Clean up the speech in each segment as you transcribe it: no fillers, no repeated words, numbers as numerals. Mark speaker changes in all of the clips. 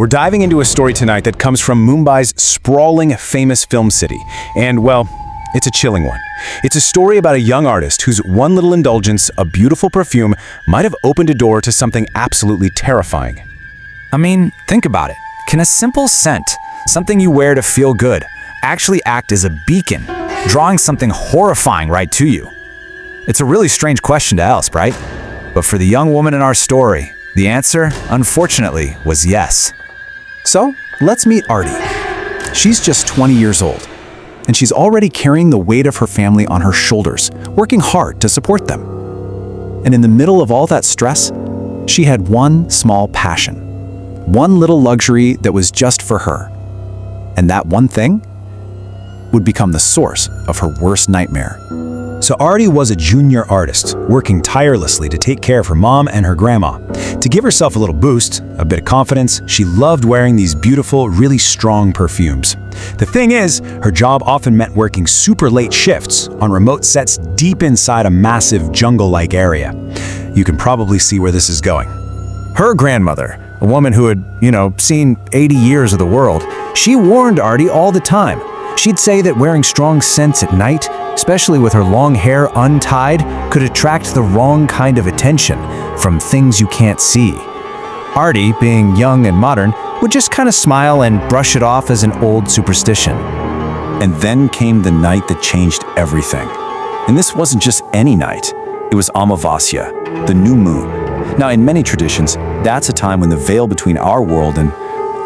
Speaker 1: we're diving into a story tonight that comes from Mumbai's sprawling, famous film city. And, well, it's a chilling one. It's a story about a young artist whose one little indulgence, a beautiful perfume, might have opened a door to something absolutely terrifying.
Speaker 2: I mean, think about it. Can a simple scent, something you wear to feel good, actually act as a beacon, drawing something horrifying right to you? It's a really strange question to ask, right? But for the young woman in our story, the answer, unfortunately, was yes.
Speaker 3: So, let's meet Aarti. She's just 20 years old, and she's already carrying the weight of her family on her shoulders, working hard to support them. And in the middle of all that stress, she had one small passion, one little luxury that was just for her. And that one thing would become the source of her worst nightmare.
Speaker 1: So Aarti was a junior artist, working tirelessly to take care of her mom and her grandma. To give herself a little boost, a bit of confidence, she loved wearing these beautiful, really strong perfumes. The thing is, her job often meant working super late shifts on remote sets deep inside a massive jungle-like area. You can probably see where this is going.
Speaker 2: Her grandmother, a woman who had, seen 80 years of the world, she warned Aarti all the time. She'd say that wearing strong scents at night, especially with her long hair untied, could attract the wrong kind of attention from things you can't see. Aarti, being young and modern, would just kind of smile and brush it off as an old superstition.
Speaker 3: And then came the night that changed everything. And this wasn't just any night. It was Amavasya, the new moon. Now, in many traditions, that's a time when the veil between our world and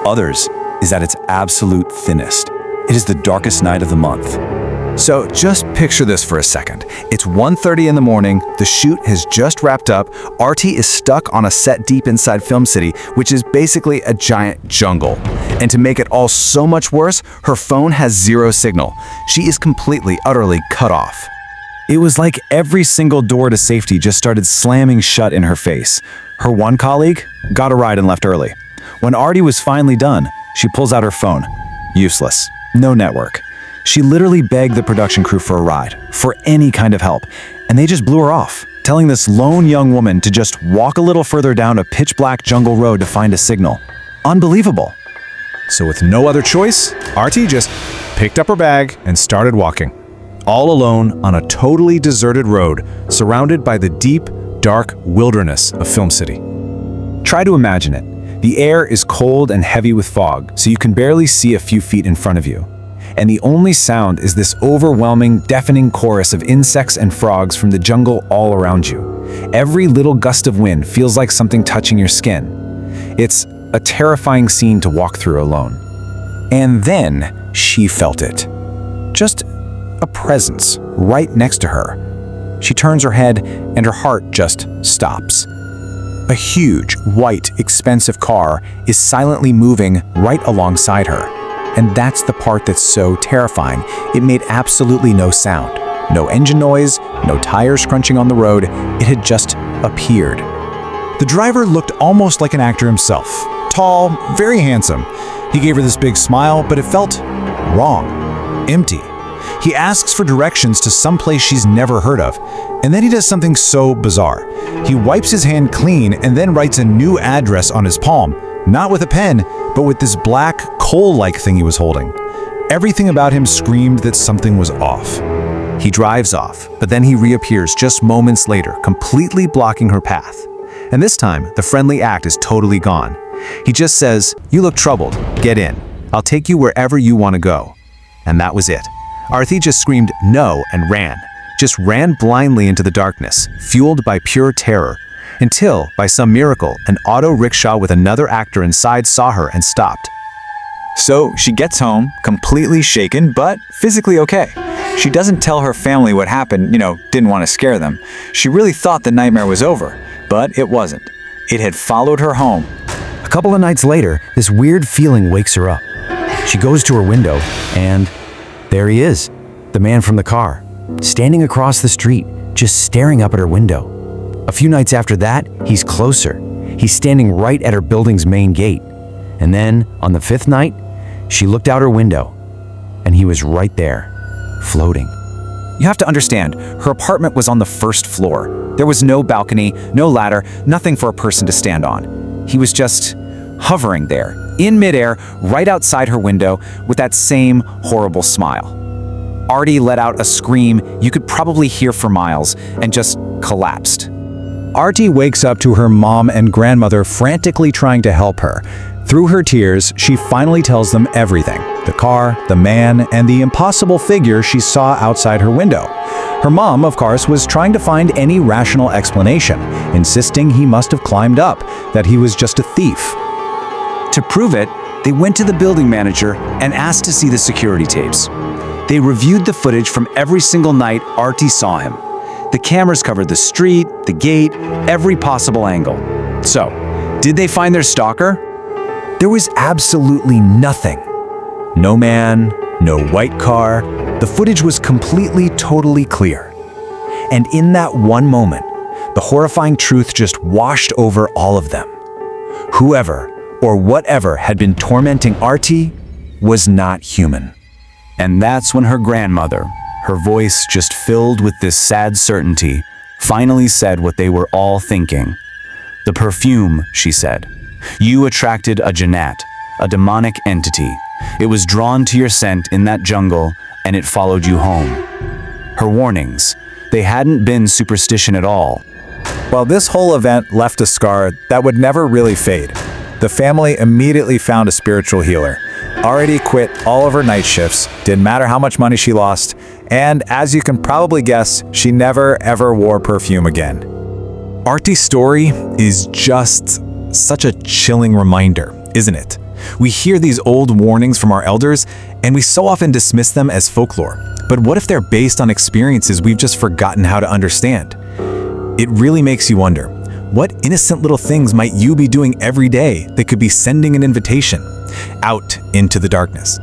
Speaker 3: others is at its absolute thinnest. It is the darkest night of the month.
Speaker 2: So just picture this for a second. It's 1:30 in the morning, the shoot has just wrapped up, Aarti is stuck on a set deep inside Film City, which is basically a giant jungle. And to make it all so much worse, her phone has zero signal. She is completely, utterly cut off. It was like every single door to safety just started slamming shut in her face. Her one colleague got a ride and left early. When Aarti was finally done, she pulls out her phone. Useless. No network. She literally begged the production crew for a ride, for any kind of help, and they just blew her off, telling this lone young woman to just walk a little further down a pitch-black jungle road to find a signal. Unbelievable.
Speaker 1: So with no other choice, Aarti just picked up her bag and started walking, all alone on a totally deserted road, surrounded by the deep, dark wilderness of Film City. Try to imagine it. The air is cold and heavy with fog, so you can barely see a few feet in front of you. And the only sound is this overwhelming, deafening chorus of insects and frogs from the jungle all around you. Every little gust of wind feels like something touching your skin. It's a terrifying scene to walk through alone. And then she felt it. Just a presence right next to her. She turns her head and her heart just stops. A huge, white, expensive car is silently moving right alongside her. And that's the part that's so terrifying. It made absolutely no sound. No engine noise, no tires crunching on the road. It had just appeared. The driver looked almost like an actor himself. Tall, very handsome. He gave her this big smile, but it felt wrong, empty. He asks for directions to some place she's never heard of, and then he does something so bizarre. He wipes his hand clean and then writes a new address on his palm, not with a pen, but with this black, coal-like thing he was holding. Everything about him screamed that something was off. He drives off, but then he reappears just moments later, completely blocking her path. And this time, the friendly act is totally gone. He just says, "You look troubled. Get in. I'll take you wherever you want to go." And that was it. Aarti just screamed no and ran. Just ran blindly into the darkness, fueled by pure terror. Until, by some miracle, an auto rickshaw with another actor inside saw her and stopped. So she gets home, completely shaken, but physically okay. She doesn't tell her family what happened, didn't want to scare them. She really thought the nightmare was over, but it wasn't. It had followed her home. A couple of nights later, this weird feeling wakes her up. She goes to her window, and there he is, the man from the car, standing across the street, just staring up at her window. A few nights after that, he's closer. He's standing right at her building's main gate. And then, on the 5th night, she looked out her window, and he was right there, floating. You have to understand, her apartment was on the 1st floor. There was no balcony, no ladder, nothing for a person to stand on. He was just
Speaker 2: hovering there, in midair, right outside her window, with that same horrible smile. Aarti let out a scream you could probably hear for miles and just collapsed.
Speaker 3: Aarti wakes up to her mom and grandmother frantically trying to help her. Through her tears, she finally tells them everything: the car, the man, and the impossible figure she saw outside her window. Her mom, of course, was trying to find any rational explanation, insisting he must have climbed up, that he was just a thief.
Speaker 2: To prove it, they went to the building manager and asked to see the security tapes. They reviewed the footage from every single night Aarti saw him. The cameras covered the street, the gate, every possible angle. So, did they find their stalker? There was absolutely nothing. No man, no white car. The footage was completely, totally clear. And in that one moment, the horrifying truth just washed over all of them. Whoever or whatever had been tormenting Aarti was not human. And that's when her grandmother, her voice just filled with this sad certainty, finally said what they were all thinking. "The perfume," she said. "You attracted a Jinnat, a demonic entity. It was drawn to your scent in that jungle, and it followed you home." Her warnings, they hadn't been superstition at all.
Speaker 3: Well, this whole event left a scar that would never really fade. The family immediately found a spiritual healer. Aarti quit all of her night shifts, didn't matter how much money she lost, and as you can probably guess, she never ever wore perfume again. Aarti's story is just such a chilling reminder, isn't it? We hear these old warnings from our elders, and we so often dismiss them as folklore. But what if they're based on experiences we've just forgotten how to understand? It really makes you wonder, what innocent little things might you be doing every day that could be sending an invitation out into the darkness?